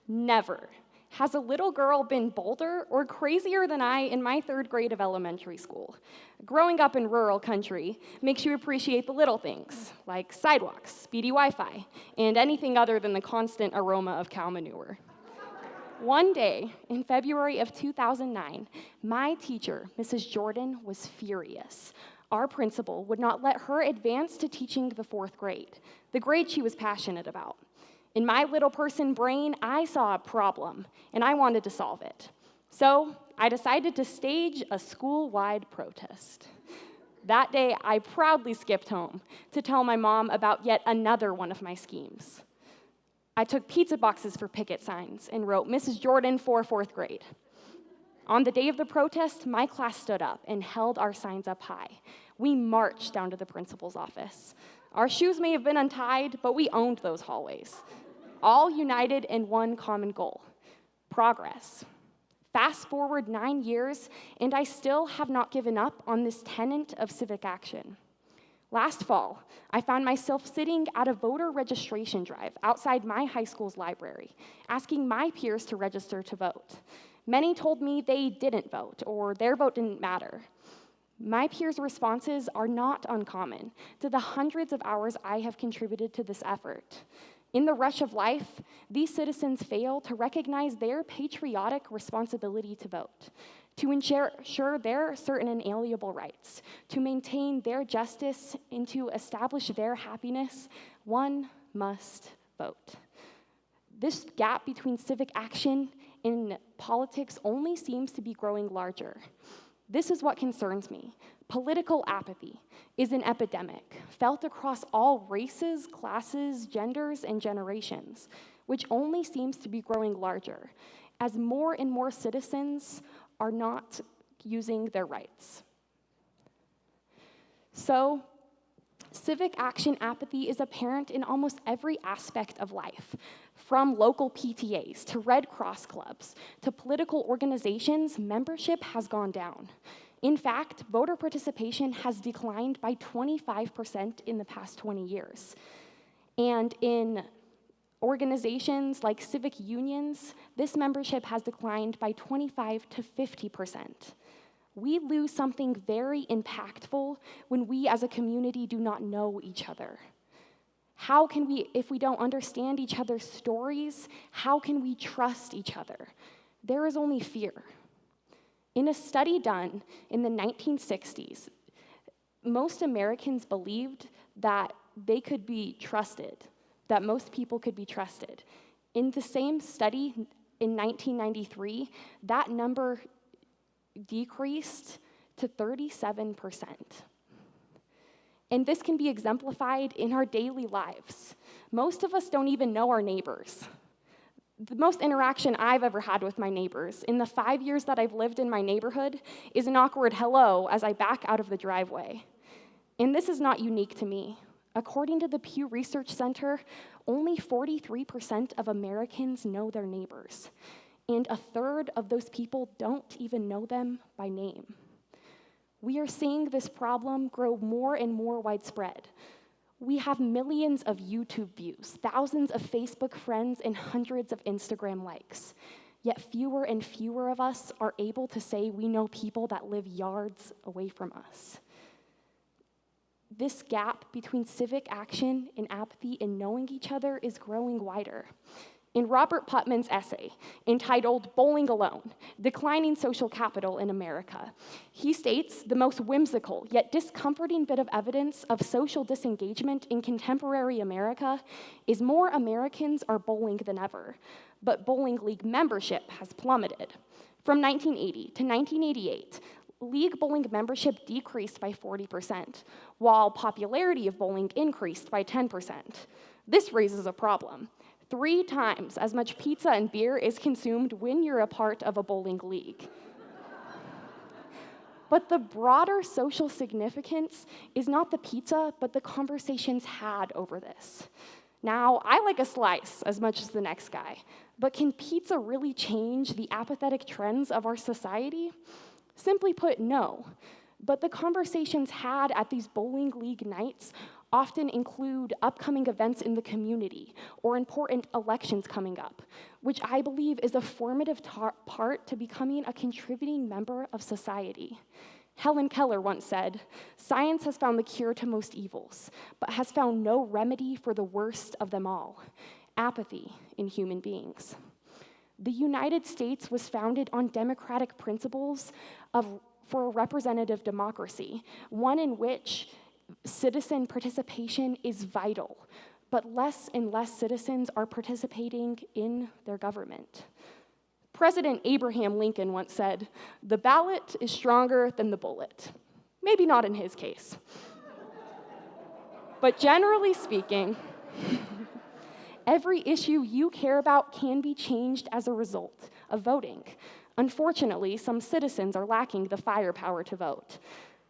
Never has a little girl been bolder or crazier than I in my 3rd grade of elementary school. Growing up in rural country makes you appreciate the little things, like sidewalks, speedy Wi-Fi, and anything other than the constant aroma of cow manure. One day, in February of 2009, my teacher, Mrs. Jordan, was furious. Our principal would not let her advance to teaching the 4th grade, the grade she was passionate about. In my little person brain, I saw a problem, and I wanted to solve it. So I decided to stage a school-wide protest. That day, I proudly skipped home to tell my mom about yet another one of my schemes. I took pizza boxes for picket signs and wrote, "Mrs. Jordan for 4th grade." On the day of the protest, my class stood up and held our signs up high. We marched down to the principal's office. Our shoes may have been untied, but we owned those hallways, all united in one common goal: progress. Fast forward 9 years, and I still have not given up on this tenet of civic action. Last fall, I found myself sitting at a voter registration drive outside my high school's library, asking my peers to register to vote. Many told me they didn't vote, or their vote didn't matter. My peers' responses are not uncommon to the hundreds of hours I have contributed to this effort. In the rush of life, these citizens fail to recognize their patriotic responsibility to vote, to ensure their certain inalienable rights, to maintain their justice, and to establish their happiness. One must vote. This gap between civic action and politics only seems to be growing larger. This is what concerns me. Political apathy is an epidemic felt across all races, classes, genders, and generations, which only seems to be growing larger as more and more citizens are not using their rights. So, civic action apathy is apparent in almost every aspect of life, from local PTAs to Red Cross clubs to political organizations. Membership has gone down. In fact, voter participation has declined by 25% in the past 20 years. And in organizations like civic unions, this membership has declined by 25 to 50%. We lose something very impactful when we as a community do not know each other. How can we, if we don't understand each other's stories, how can we trust each other? There is only fear. In a study done in the 1960s, most Americans believed that they could be trusted, that most people could be trusted. In the same study in 1993, that number decreased to 37%. And this can be exemplified in our daily lives. Most of us don't even know our neighbors. The most interaction I've ever had with my neighbors in the 5 years that I've lived in my neighborhood is an awkward hello as I back out of the driveway. And this is not unique to me. According to the Pew Research Center, only 43% of Americans know their neighbors, and a third of those people don't even know them by name. We are seeing this problem grow more and more widespread. We have millions of YouTube views, thousands of Facebook friends, and hundreds of Instagram likes. Yet fewer and fewer of us are able to say we know people that live yards away from us. This gap between civic action and apathy and knowing each other is growing wider. In Robert Putnam's essay entitled "Bowling Alone: Declining Social Capital in America," he states the most whimsical yet discomforting bit of evidence of social disengagement in contemporary America is more Americans are bowling than ever, but bowling league membership has plummeted. From 1980 to 1988, league bowling membership decreased by 40%, while popularity of bowling increased by 10%. This raises a problem. 3 times as much pizza and beer is consumed when you're a part of a bowling league. But the broader social significance is not the pizza, but the conversations had over this. Now, I like a slice as much as the next guy, but can pizza really change the apathetic trends of our society? Simply put, no. But the conversations had at these bowling league nights often include upcoming events in the community or important elections coming up, which I believe is a formative part to becoming a contributing member of society. Helen Keller once said, "Science has found the cure to most evils, but has found no remedy for the worst of them all, apathy in human beings." The United States was founded on democratic principles for a representative democracy, one in which citizen participation is vital, but less and less citizens are participating in their government. President Abraham Lincoln once said, "The ballot is stronger than the bullet." Maybe not in his case. But generally speaking, every issue you care about can be changed as a result of voting. Unfortunately, some citizens are lacking the firepower to vote.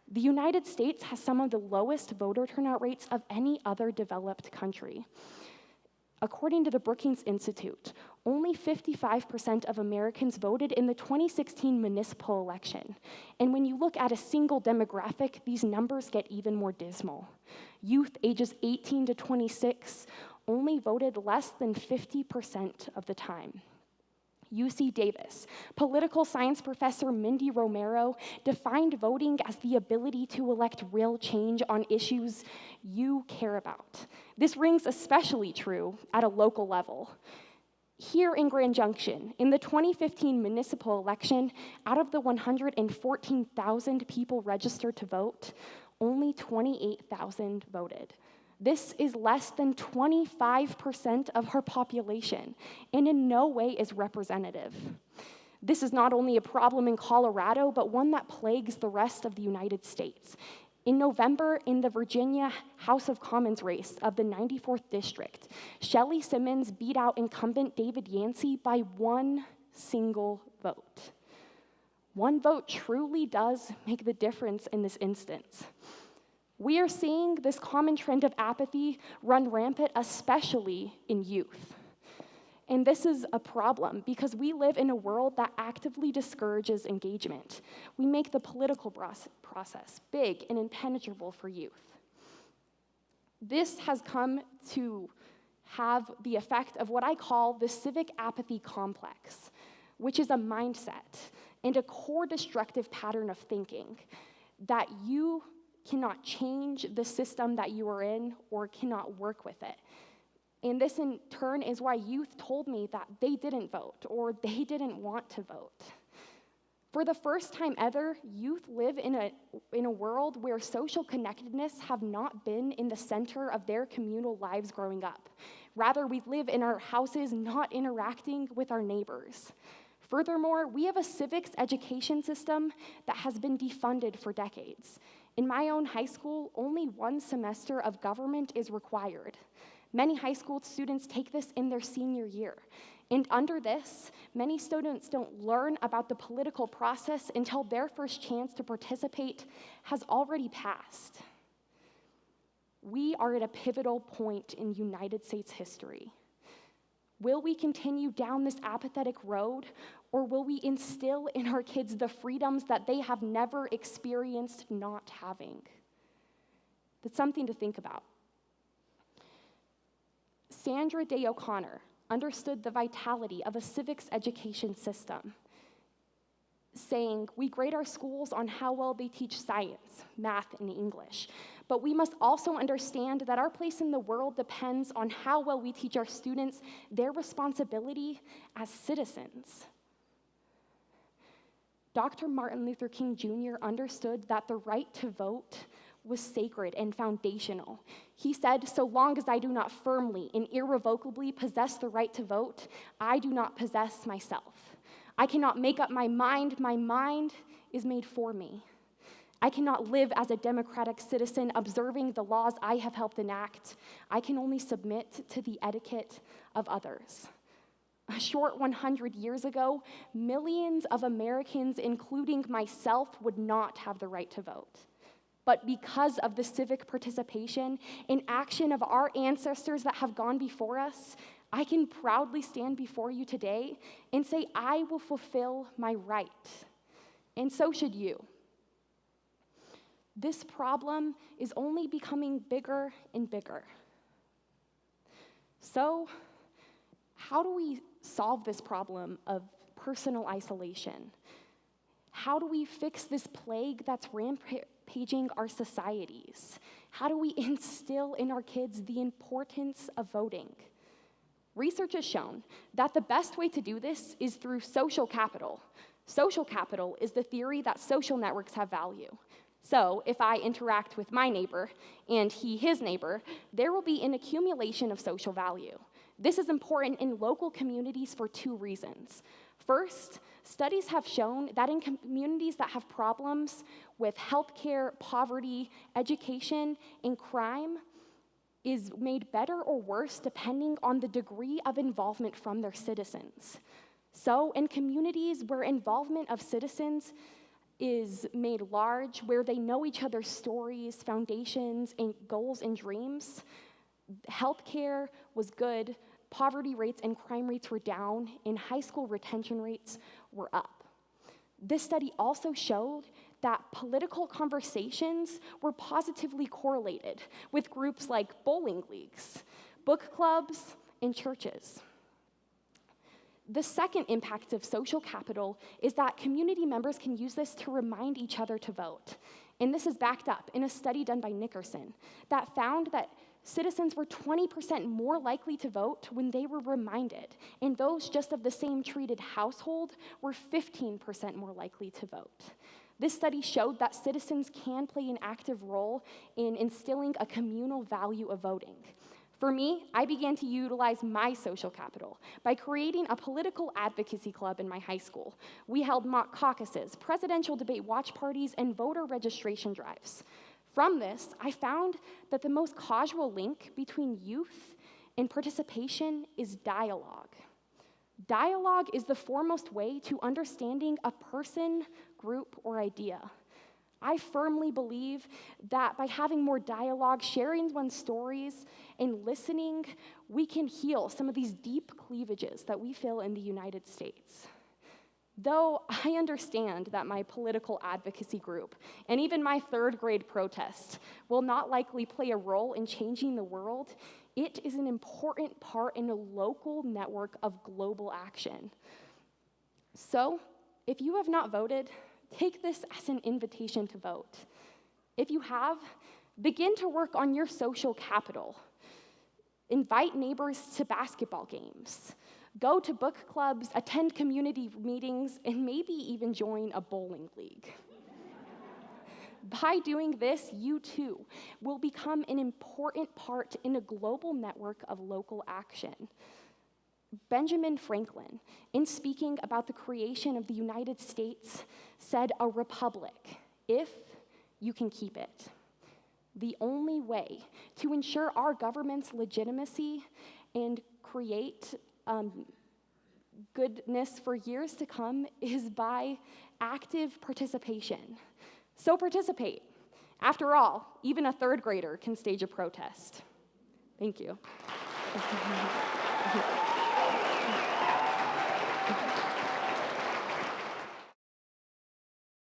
The United States has some of the lowest voter turnout rates of any other developed country. According to the Brookings Institute, only 55% of Americans voted in the 2016 municipal election. And when you look at a single demographic, these numbers get even more dismal. Youth ages 18 to 26 only voted less than 50% of the time. UC Davis, political science professor Mindy Romero defined voting as the ability to elect real change on issues you care about. This rings especially true at a local level. Here in Grand Junction, in the 2015 municipal election, out of the 114,000 people registered to vote, only 28,000 voted. This is less than 25% of our population, and in no way is representative. This is not only a problem in Colorado, but one that plagues the rest of the United States. In November, in the Virginia House of Commons race of the 94th District, Shelley Simmons beat out incumbent David Yancey by one single vote. One vote truly does make the difference in this instance. We are seeing this common trend of apathy run rampant, especially in youth. And this is a problem because we live in a world that actively discourages engagement. We make the political process big and impenetrable for youth. This has come to have the effect of what I call the civic apathy complex, which is a mindset and a core destructive pattern of thinking that you cannot change the system that you are in or cannot work with it. And this in turn is why youth told me that they didn't vote or they didn't want to vote. For the first time ever, youth live in a world where social connectedness have not been in the center of their communal lives growing up. Rather, we live in our houses not interacting with our neighbors. Furthermore, we have a civics education system that has been defunded for decades. In my own high school, only one semester of government is required. Many high school students take this in their senior year. And under this, many students don't learn about the political process until their first chance to participate has already passed. We are at a pivotal point in United States history. Will we continue down this apathetic road, or will we instill in our kids the freedoms that they have never experienced not having? That's something to think about. Sandra Day O'Connor understood the vitality of a civics education system, saying, "We grade our schools on how well they teach science, math, and English, but we must also understand that our place in the world depends on how well we teach our students their responsibility as citizens." Dr. Martin Luther King Jr. understood that the right to vote was sacred and foundational. He said, "So long as I do not firmly and irrevocably possess the right to vote, I do not possess myself. I cannot make up my mind is made for me. I cannot live as a democratic citizen observing the laws I have helped enact. I can only submit to the etiquette of others." A short 100 years ago, millions of Americans, including myself, would not have the right to vote. But because of the civic participation and action of our ancestors that have gone before us, I can proudly stand before you today and say, I will fulfill my right. And so should you. This problem is only becoming bigger and bigger. So, how do we solve this problem of personal isolation? How do we fix this plague that's rampaging our societies? How do we instill in our kids the importance of voting? Research has shown that the best way to do this is through social capital. Social capital is the theory that social networks have value. So if I interact with my neighbor and he his neighbor, there will be an accumulation of social value. This is important in local communities for two reasons. First, studies have shown that in communities that have problems with healthcare, poverty, education, and crime is made better or worse depending on the degree of involvement from their citizens. So in communities where involvement of citizens is made large, where they know each other's stories, foundations, and goals and dreams, healthcare was good, poverty rates and crime rates were down, and high school retention rates were up. This study also showed that political conversations were positively correlated with groups like bowling leagues, book clubs, and churches. The second impact of social capital is that community members can use this to remind each other to vote. And this is backed up in a study done by Nickerson that found that citizens were 20% more likely to vote when they were reminded, and those just of the same treated household were 15% more likely to vote. This study showed that citizens can play an active role in instilling a communal value of voting. For me, I began to utilize my social capital by creating a political advocacy club in my high school. We held mock caucuses, presidential debate watch parties, and voter registration drives. From this, I found that the most causal link between youth and participation is dialogue. Dialogue is the foremost way to understanding a person, group, or idea. I firmly believe that by having more dialogue, sharing one's stories, and listening, we can heal some of these deep cleavages that we feel in the United States. Though I understand that my political advocacy group, and even my third grade protest, will not likely play a role in changing the world, it is an important part in a local network of global action. So, if you have not voted, take this as an invitation to vote. If you have, begin to work on your social capital. Invite neighbors to basketball games. Go to book clubs, attend community meetings, and maybe even join a bowling league. By doing this, you too will become an important part in a global network of local action. Benjamin Franklin, in speaking about the creation of the United States, said, "A republic, if you can keep it." The only way to ensure our government's legitimacy and create goodness for years to come is by active participation. So participate. After all, even a third grader can stage a protest. Thank you.